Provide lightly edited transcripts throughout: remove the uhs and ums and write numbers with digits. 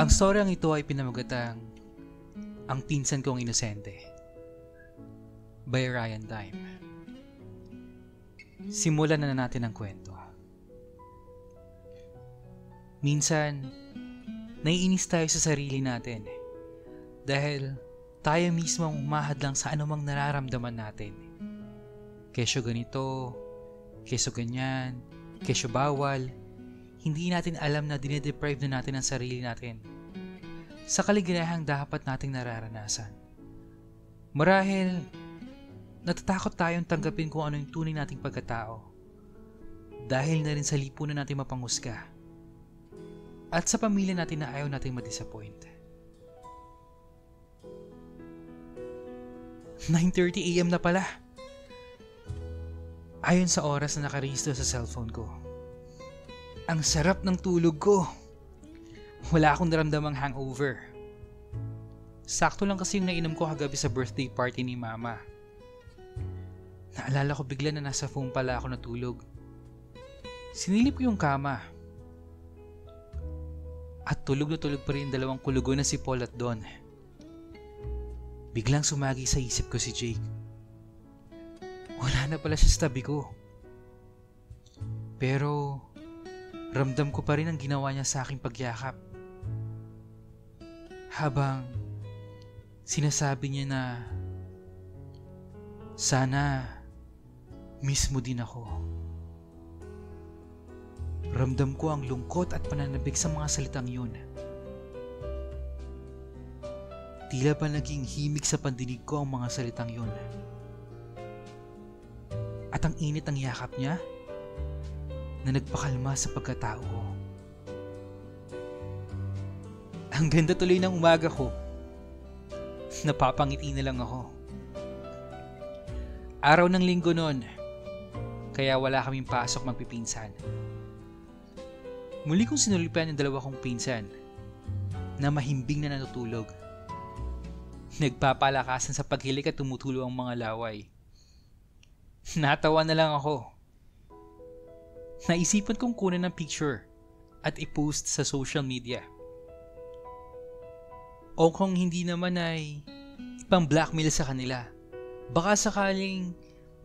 Ang storyang ito ay pinamagatang Ang Pinsan Kong Inosente by Ryan Time. Simulan na natin ang kwento. Minsan, naiinis tayo sa sarili natin dahil tayo mismo ang umahadlang sa anumang nararamdaman natin. Kesyo ganito, kesyo ganyan, kesyo bawal, hindi natin alam na dinedeprive na natin ang sarili natin sa kaligayahang dapat nating nararanasan. Marahil, natatakot tayong tanggapin kung ano yung tunay nating pagkatao dahil na rin sa lipunan natin mapanghusga at sa pamilya natin na ayaw nating madisappoint. 9:30 AM na pala. Ayon sa oras na nakarehistro sa cellphone ko. Ang sarap ng tulog ko. Wala akong naramdamang hangover. Sakto lang kasi yung nainom ko kagabi sa birthday party ni Mama. Naalala ko bigla na nasa phone pala ako natulog. Sinilip ko yung kama. At tulog na tulog pa rin dalawang kulugo na si Paul at Don. Biglang sumagi sa isip ko si Jake. Wala na pala siya sa tabi ko. Pero ramdam ko pa rin ang ginawa niya sa aking pagyakap. Habang sinasabi niya na sana miss mo din ako. Ramdam ko ang lungkot at pananabik sa mga salitang yun. Tila ba naging himig sa pandinig ko ang mga salitang yun. At ang init ng yakap niya na nagpakalma sa pagkatao ko. Ang ganda tuloy ng umaga ko. Napapangiti na lang ako. Araw ng linggo noon, kaya wala kaming pasok magpipinsan. Muli kong sinulipan yung dalawa kong pinsan na mahimbing na natutulog. Nagpapalakasan sa paghilik at tumutulo ang mga laway. Natawa na lang ako. Naisipan kong kunin ng picture at i-post sa social media. O kung hindi naman ay ipang blackmail sa kanila. Baka sakaling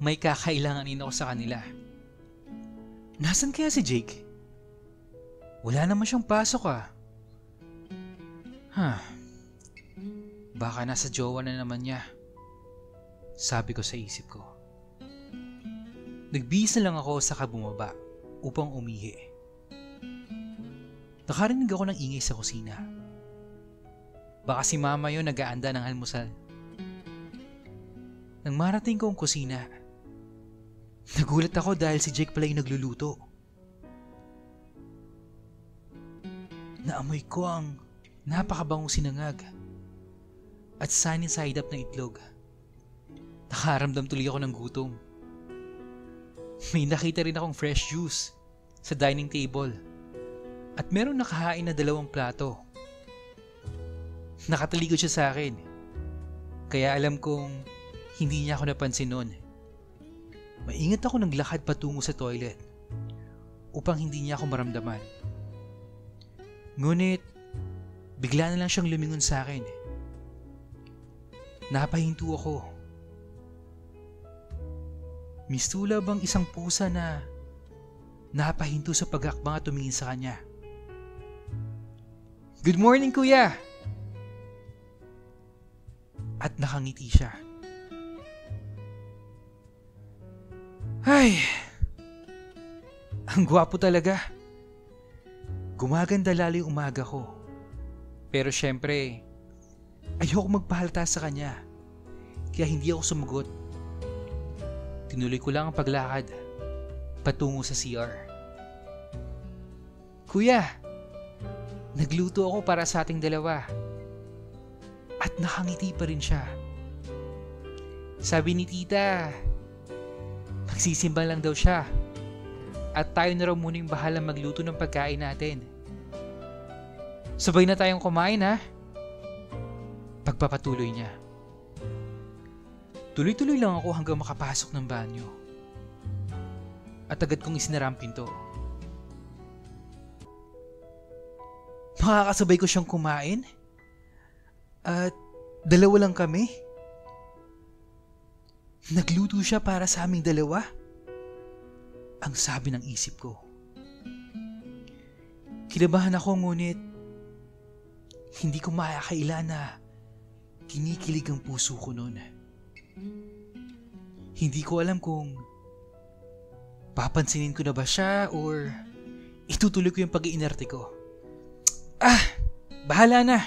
may kakailanganin ako sa kanila. Nasaan kaya si Jake? Wala naman siyang pasok Baka nasa jowa na naman niya. Sabi ko sa isip ko. Nagbihis na lang ako saka bumaba upang umihi. Nakarinig ako ng ingay sa kusina. Baka si Mama yun nag-aanda ng almusal. Nang marating ko ang kusina, nagulat ako dahil si Jake pala yung nagluluto. Naamoy ko ang napakabangong sinangag at sunny side up ng itlog. Nakaramdam tuloy ako ng gutom. May nakita rin akong fresh juice sa dining table at meron nakahain na 2 plato. Nakatalikod siya sa akin, kaya alam kong hindi niya ako napansin noon. Maingat ako naglakad patungo sa toilet upang hindi niya ako maramdaman. Ngunit bigla na lang siyang lumingon sa akin. Napahinto ako. Mistula bang isang pusa na napahinto sa pag-akbang at tumingin sa kanya? Good morning, kuya! At nakangiti siya. Ay! Ang gwapo talaga. Gumaganda lalo yung umaga ko. Pero syempre, ayoko magpahalata sa kanya. Kaya hindi ako sumagot. Tinuloy ko lang ang paglakad patungo sa CR. Kuya, nagluto ako para sa ating dalawa. At nakangiti pa rin siya. Sabi ni tita, magsisimba lang daw siya. At tayo na raw muna yung bahalang magluto ng pagkain natin. Sabay na tayong kumain Pagpapatuloy niya. Tuloy-tuloy lang ako hanggang makapasok ng banyo. At agad kong isinara ang pinto. makakasabay ko siyang kumain? At dalawa lang kami? Nagluto siya para sa aming dalawa? Ang sabi ng isip ko. Kinabahan ako ngunit hindi ko makakaila na kinikilig ang puso ko noon. Hindi ko alam kung papansinin ko na ba siya or itutuloy ko yung pag-iinarte ko. Bahala na.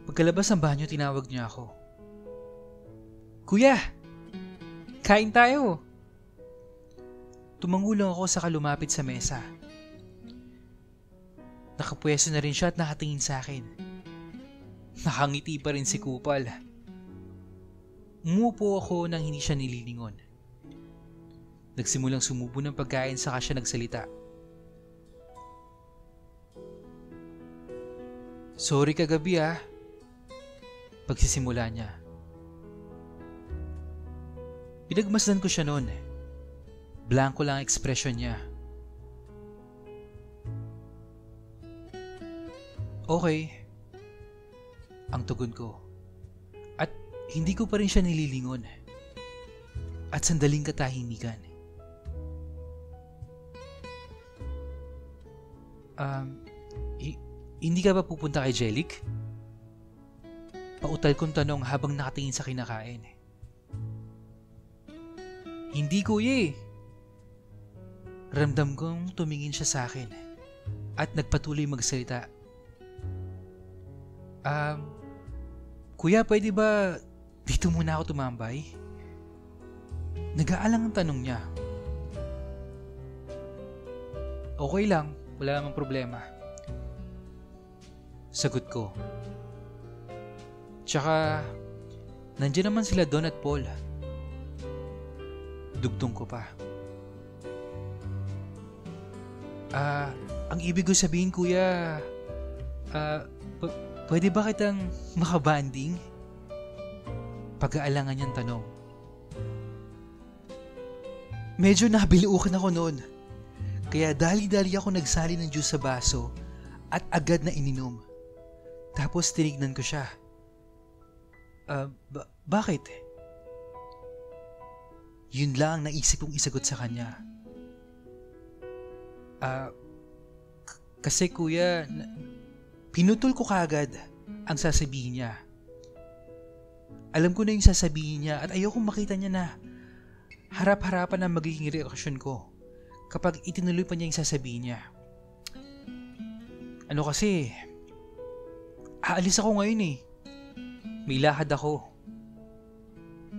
Pagkalabas ng banyo, tinawag niya ako. Kuya, kain tayo. Tumangulong ako saka lumapit sa mesa. Nakapwesto na rin siya at nakatingin sa akin. Nakangiti pa rin si Kupal. Umupo ako nang hindi siya nililingon. Nagsimulang sumubo ng pagkain saka siya nagsalita. Sorry kagabi Pagsisimula niya. Pinagmasdan ko siya noon. Blanko lang ang ekspresyon niya. Okay. Ang tugon ko. At hindi ko pa rin siya nililingon. At sandaling katahimikan. Hindi ka ba pupunta kay Jelik? Pautal kong tanong habang nakatingin sa kinakain. Hindi kuya Ramdam kong tumingin siya sa akin at nagpatuloy magsalita. Kuya, pwede ba dito muna ako tumambay? Nag-aalang ang tanong niya. Okay lang, wala namang problema. Sagot ko. Tsaka, nandiyan naman sila Don at Paul. Dugtong ko pa. Ang ibig ko sabihin, kuya, pwede ba kitang makabanding? Pag-aalangan niyang tanong. Medyo nabiluukan ako noon. Kaya dali-dali ako nagsali ng juice sa baso at agad na ininom. Tapos tinignan ko siya. Bakit? Yun lang ang naisip kong isagot sa kanya. Kasi kuya, pinutol ko kagad ang sasabihin niya. Alam ko na yung sasabihin niya at ayokong makita niya na harap-harapan ang magiging reaksyon ko kapag itinuloy pa niya yung sasabihin niya. Ano kasi, aalis ako ngayon May lakad ako.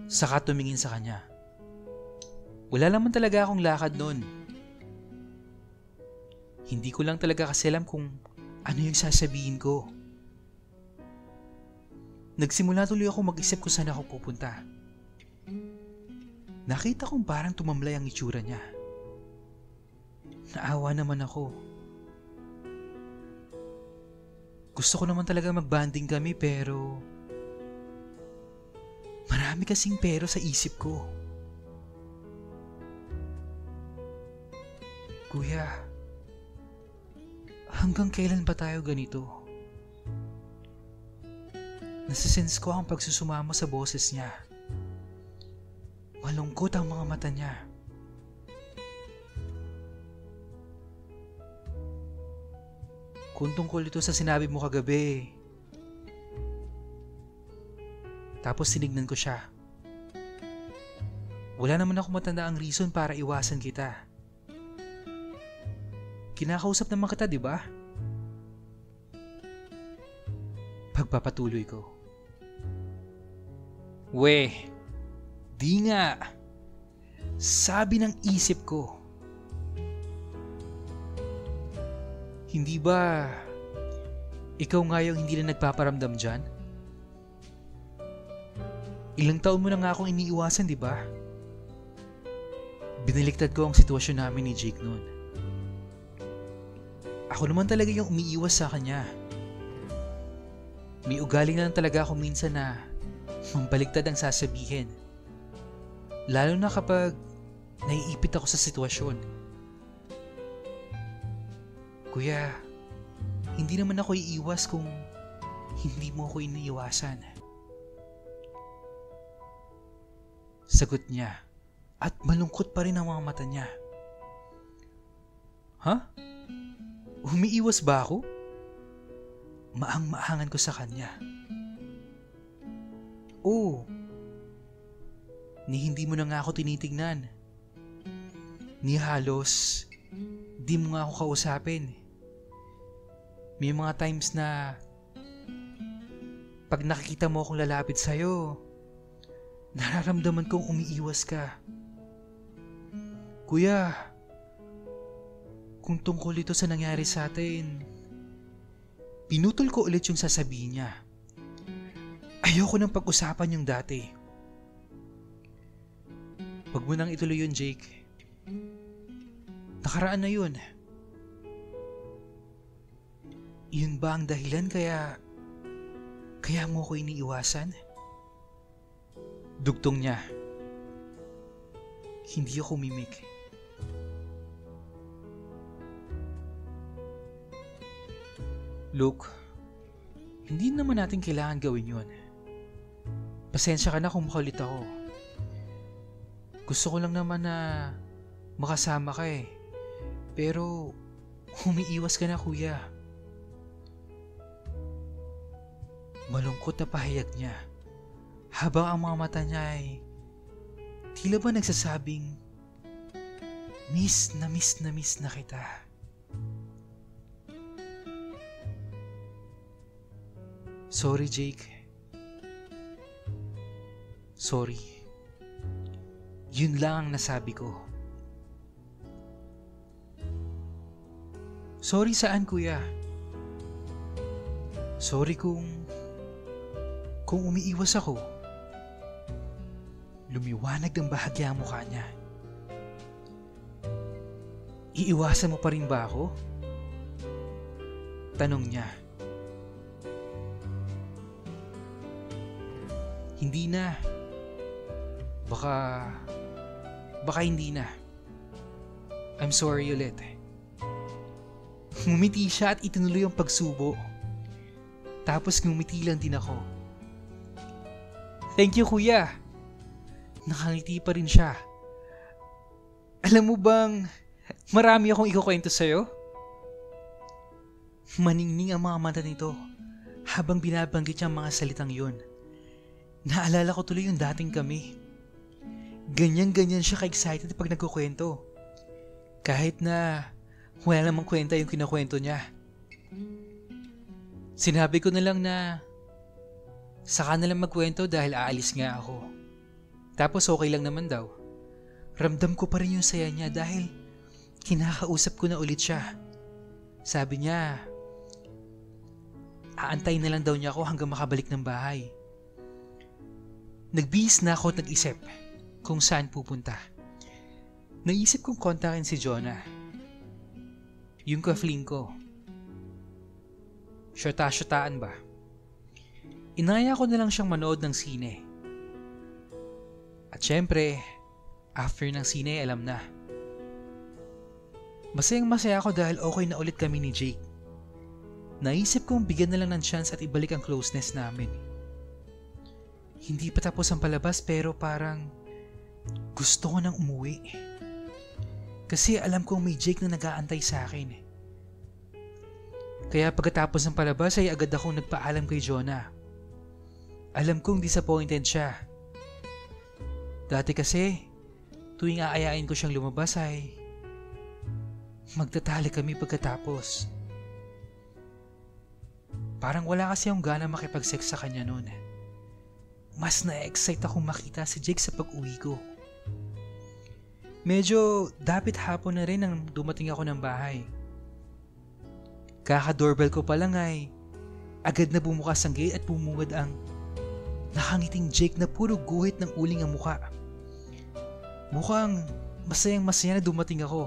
Saka tumingin sa kanya. Wala naman talaga akong lakad noon. Hindi ko lang talaga kasi alam kung ano yung sasabihin ko. Nagsimula tuloy ako mag-isip kung saan ako pupunta. Nakita kong parang tumamlay ang itsura niya. Naawa naman ako. Gusto ko naman talaga mag-banding kami pero marami kasing pero sa isip ko. Kuya, hanggang kailan ba tayo ganito? Nasisense ko ang pagsusumamo sa boses niya. Malungkot ang mga mata niya. Kung tungkol ito sa sinabi mo kagabi. Tapos tinignan ko siya. Wala naman ako matandaang reason para iwasan kita. Kinakausap naman kita, di ba? Pagpapatuloy ko. Di nga. Sabi ng isip ko. Hindi ba ikaw nga yung hindi na nagpaparamdam dyan? Ilang taon mo na nga akong iniiwasan, di ba? Binaliktad ko ang sitwasyon namin ni Jake noon. Ako naman talaga yung umiiwas sa kanya. May ugali na lang talaga ako minsan na mambaliktad ang sasabihin. Lalo na kapag naiipit ako sa sitwasyon. Kuya, Hindi naman ako iiwas kung hindi mo ako iniiwasan. Sagot niya at malungkot pa rin ang mga mata niya. Ha? Umiiwas ba ako? Maang-maangan ko sa kanya. Oo. Ni hindi mo na nga ako tinitignan. Ni halos di mo nga ako kausapin. May mga times na pag nakikita mo akong lalapit sa'yo, nararamdaman kong umiiwas ka. Kuya, kung tungkol ito sa nangyari sa atin, pinutol ko ulit yung sasabihin niya. Ayoko nang pag-usapan yung dati. Huwag mo nang ituloy yun, Jake. Nakaraan na yun. Yun ba ang dahilan kaya mo ko iniiwasan? Dugtong niya. Hindi ako mimik. Look, hindi naman natin kailangan gawin yun. Pasensya ka na kung makulit ako. Gusto ko lang naman na makasama ka eh. Pero umiiwas ka na, kuya. Malungkot na pahayag niya habang ang mga mata niya ay tila ba nagsasabing, miss na kita. Sorry, Jake. Sorry. Yun lang ang nasabi ko. Sorry saan, kuya? Sorry kung umiiwas ako. Lumiwanag ng bahagya ang mukha niya. Iiwasan mo pa rin ba ako? Tanong niya. Hindi na. Baka hindi na. I'm sorry ulit. Ngumiti siya at itinuloy ang pagsubo. Tapos ngumiti lang din ako. Thank you, kuya. Nakangiti pa rin siya. Alam mo bang marami akong ikukwento sa'yo? Maningning ang mga mata nito habang binabanggit niya ang mga salitang yun. Naalala ko tuloy yung dating kami. Ganyan-ganyan siya ka-excited pag nagkukwento. Kahit na wala namang kwenta yung kinakwento niya. Sinabi ko na lang na saka na lang magkwento dahil aalis nga ako. Tapos okay lang naman daw. Ramdam ko pa rin yung saya niya dahil kinakausap ko na ulit siya. Sabi niya, aantay na lang daw niya ako hanggang makabalik ng bahay. Nagbihis na ako at nag-isip kung saan pupunta. Naisip kong kontakin si Jonah. Yung ka-fling ko. Syota-syotaan ba? Inaya ko na lang siyang manood ng sine. At syempre, after ng sine, alam na. Masayang-masaya ako dahil okay na ulit kami ni Jake. Naisip kong bigyan na lang ng chance at ibalik ang closeness namin. Hindi pa tapos ang palabas pero parang gusto ko nang umuwi. Kasi alam kong may Jake na nag-aantay sa akin. Kaya pagkatapos ng palabas ay agad akong nagpaalam kay Jonah. Alam kong disappointed siya. Dati kasi, tuwing aayain ko siyang lumabas ay magtatali kami pagkatapos. Parang wala kasi yung gana makipag-sex sa kanya noon. Mas na-excite akong makita si Jake sa pag-uwi ko. Medyo dapit hapon na rin nang dumating ako ng bahay. Kaka-doorbell ko pa lang ay agad na bumukas ang gate at bumungad ang nakangiting Jake na puro guhit ng uling ang muka. Mukhang masayang-masaya na dumating ako.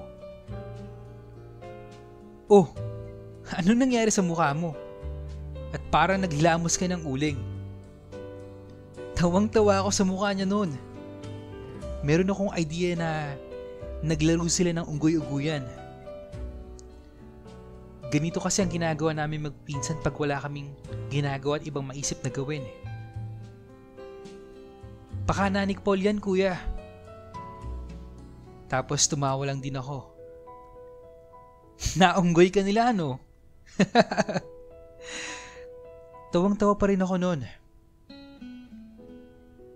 Oh, ano nangyari sa mukha mo? At parang naghilamos ka ng uling. Tawang-tawa ako sa mukha niya noon. Meron akong idea na naglaro sila ng unggoy-uguyan. Ganito kasi ang ginagawa namin magpinsan pag wala kaming ginagawa at ibang maisip na gawin. Pakananik Paul yan, kuya. Tapos tumawa lang din ako. Naunggoy ka nila, no? Tawang-tawa pa rin ako noon.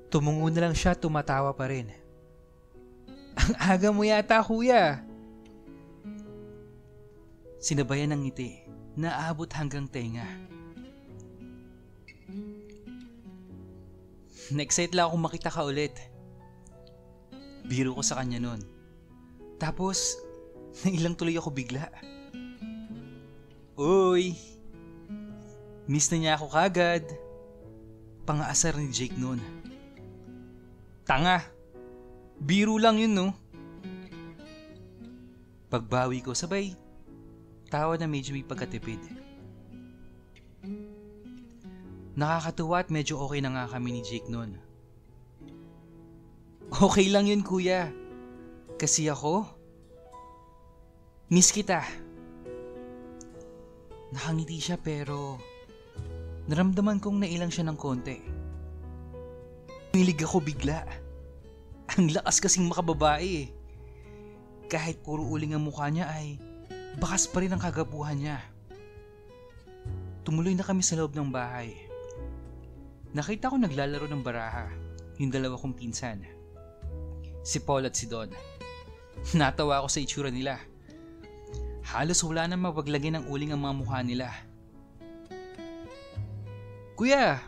Tumungo na lang siya, tumatawa pa rin. Ang aga mo yata, kuya. Sinabayan ng ngiti na aabot hanggang tenga. Na-excite lang akong makita ka ulit. Biro ko sa kanya noon. Tapos, nailang tuloy ako bigla. Uy! Miss na niya ako kagad. Pangaasar ni Jake noon. Tanga! Biro lang yun, no? Pagbawi ko, sabay tawa na medyo may pagkatipid. Nakakatuwa at medyo okay na nga kami ni Jake noon. Okay lang yun, kuya. Kasi ako, miss kita. Nakangiti siya pero naramdaman kong nailang siya ng konti. Milig ako bigla. Ang lakas kasing makababae eh. Kahit puro uling ang mukha niya ay bakas pa rin ang kagabuhan niya. Tumuloy na kami sa loob ng bahay. Nakita ko naglalaro ng baraha, yung dalawa kong pinsan. Si Paul at si Don. Natawa ako sa itsura nila. Halos wala na mapaglagay ng uling ang mga mukha nila. Kuya,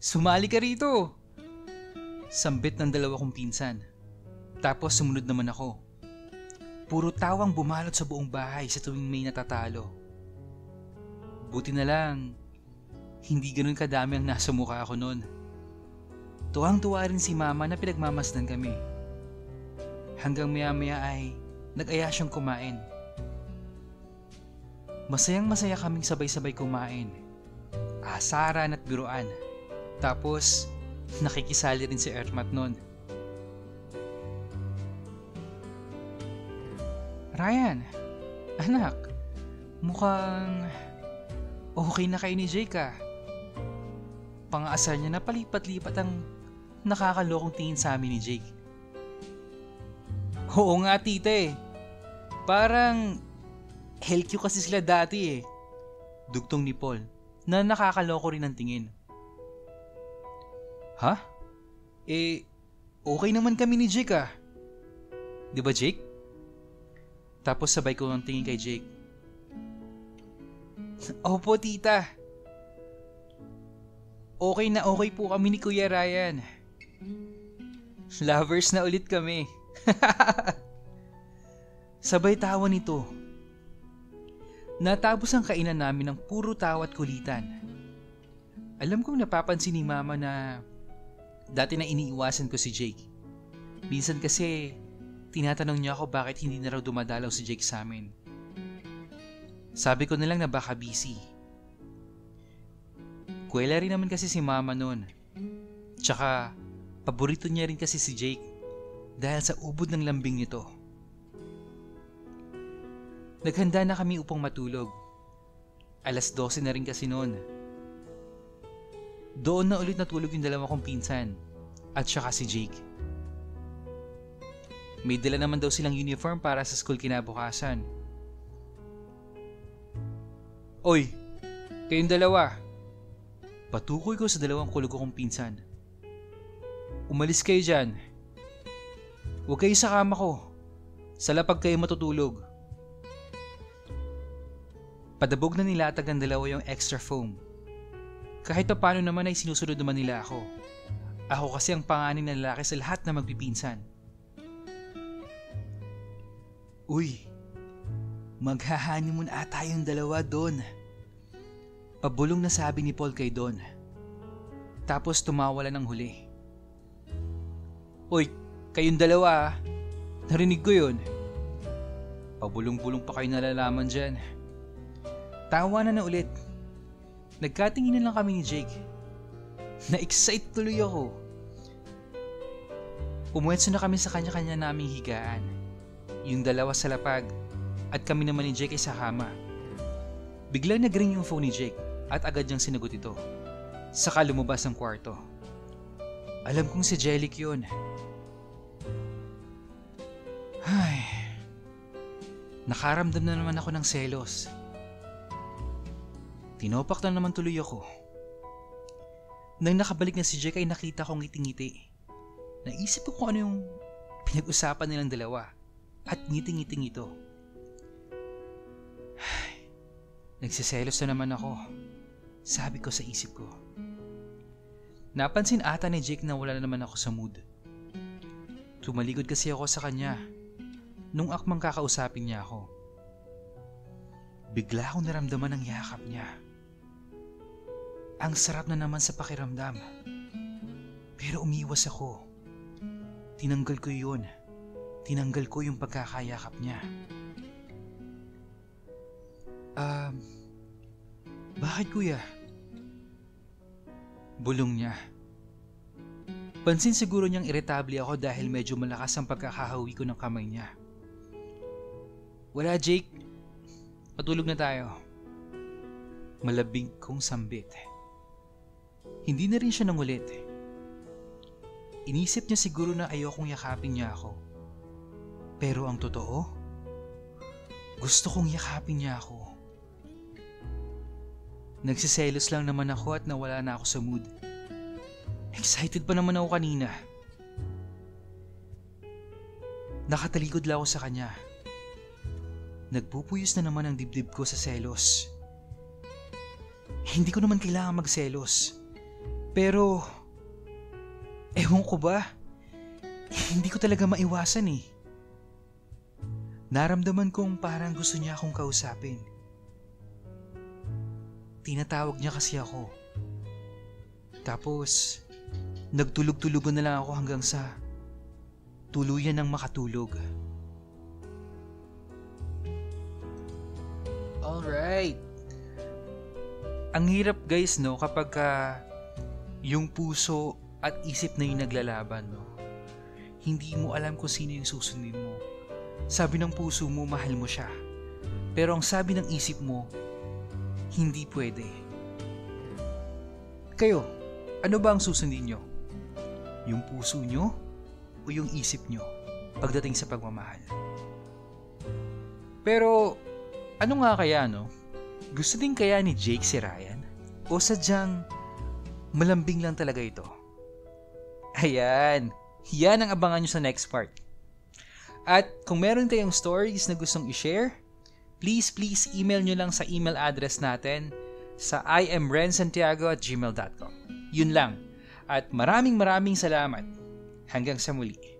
sumali ka rito. Sambit ng dalawa kong pinsan. Tapos sumunod naman ako. Puro tawang bumalot sa buong bahay sa tuwing may natatalo. Buti na lang, hindi ganun kadami ang nasa mukha ko noon. Tuwang-tuwa rin si mama na pinagmamasdan kami. Hanggang maya-maya ay nag-aya siyang kumain. Masayang-masaya kaming sabay-sabay kumain. Asaran at biruan. Tapos, nakikisali rin si Ermat noon. Ryan, anak, mukhang okay na kayo ni Jake ah. Pang-aasar niya na palipat-lipat ang nakakalokong tingin sa amin ni Jake. Oo nga tita eh. Parang LQ kasi sila dati eh. Dugtong ni Paul na nakakaloko rin ang tingin. Ha? Okay naman kami ni Jake ah. Di ba Jake? Tapos sabay ko ang tingin kay Jake. Opo tita. Okay na okay po kami ni Kuya Ryan. Lovers na ulit kami. Sabay tawa nito. Natapos ang kainan namin ng puro tawa at kulitan. Alam kong napapansin ni mama na dati na iniiwasan ko si Jake. Minsan kasi tinatanong niya ako bakit hindi na raw dumadalaw si Jake sa amin. Sabi ko na lang na baka busy. Kuwela rin naman kasi si mama noon. Tsaka paborito niya rin kasi si Jake dahil sa ubod ng lambing nito. Naghanda na kami upang matulog. 12:00 na rin kasi noon. Doon na ulit natulog yung dalawa kong pinsan at saka si Jake. May dala naman daw silang uniform para sa school kinabukasan. Oy, kayong dalawa. Patukoy ko sa dalawang kulog kong pinsan. Umalis kayo dyan. Huwag kayo sa kama ko. Sa lapag kayo matutulog. Padabog na nilatag ng dalawa yung extra foam. Kahit pa paano naman ay sinusunod naman nila ako. Ako kasi ang panganing na lalaki sa lahat na magpipinsan. Uy, maghahanimun ata yung dalawa doon. Pabulong na sabi ni Paul kay Don. Tapos tumawala ng huli. Uy, kayong dalawa ah. Narinig ko yun. Pabulong-bulong pa kayo nalalaman dyan. Tawanan na ulit. Nagkatinginan lang kami ni Jake. Na-excite tuloy ako. Pumuwetso na kami sa kanya-kanya naming higaan. Yung dalawa sa lapag at kami naman ni Jake ay sa kama. Biglang nag-ring yung phone ni Jake at agad niyang sinagot ito. Saka lumabas ng kwarto. Alam kong si Jellic yun. Ay, nakaramdam na naman ako ng selos. Tinopak na naman tuloy ako. Nang nakabalik na si Jake ay nakita kong ngiti-ngiti. Naisip ko kung ano yung pinag-usapan nilang dalawa at ngiti-ngiting ito. Ay, nagsiselos na naman ako, sabi ko sa isip ko. Napansin ata ni Jake na wala na naman ako sa mood. Tumalikod kasi ako sa kanya nung akmang kakausapin niya ako. Bigla akong naramdaman ng yakap niya. Ang sarap na naman sa pakiramdam. Pero umiwas ako. Tinanggal ko yun. Tinanggal ko yung pagkakayakap niya. Bakit kuya? Bulong niya. Pansin siguro niyang iritable ako dahil medyo malakas ang pagkakahawi ko ng kamay niya. Wala Jake. Patulog na tayo. Malabing kong sambit. Hindi na rin siya nangulit. Inisip niya siguro na ayokong yakapin niya ako. Pero ang totoo, gusto kong yakapin niya ako. Nagsiselos lang naman ako at nawala na ako sa mood. Excited pa naman ako kanina. Nakatalikod lang ako sa kanya. Nagpupuyos na naman ang dibdib ko sa selos. Hindi ko naman kailangan magselos. Pero, ewan ko ba? Hindi ko talaga maiwasan eh. Naramdaman kong parang gusto niya akong kausapin. Tinatawag niya kasi ako. Tapos, nagtulog-tulugan na lang ako hanggang sa tuluyan ng makatulog. Alright. Ang hirap guys no kapag yung puso at isip na yung naglalaban no. Hindi mo alam kung sino yung susundin mo. Sabi ng puso mo mahal mo siya. Pero ang sabi ng isip mo, hindi pwede. Kayo, ano ba ang susundin nyo? Yung puso nyo o yung isip nyo pagdating sa pagmamahal? Pero ano nga kaya no? Gusto din kaya ni Jake si Ryan? O sadyang malambing lang talaga ito? Ayan, yan ang abangan nyo sa next part. At kung meron kayong stories na gustong i-share, please email nyo lang sa email address natin sa imrensantiago@gmail.com. Yun lang. At maraming salamat. Hanggang sa muli.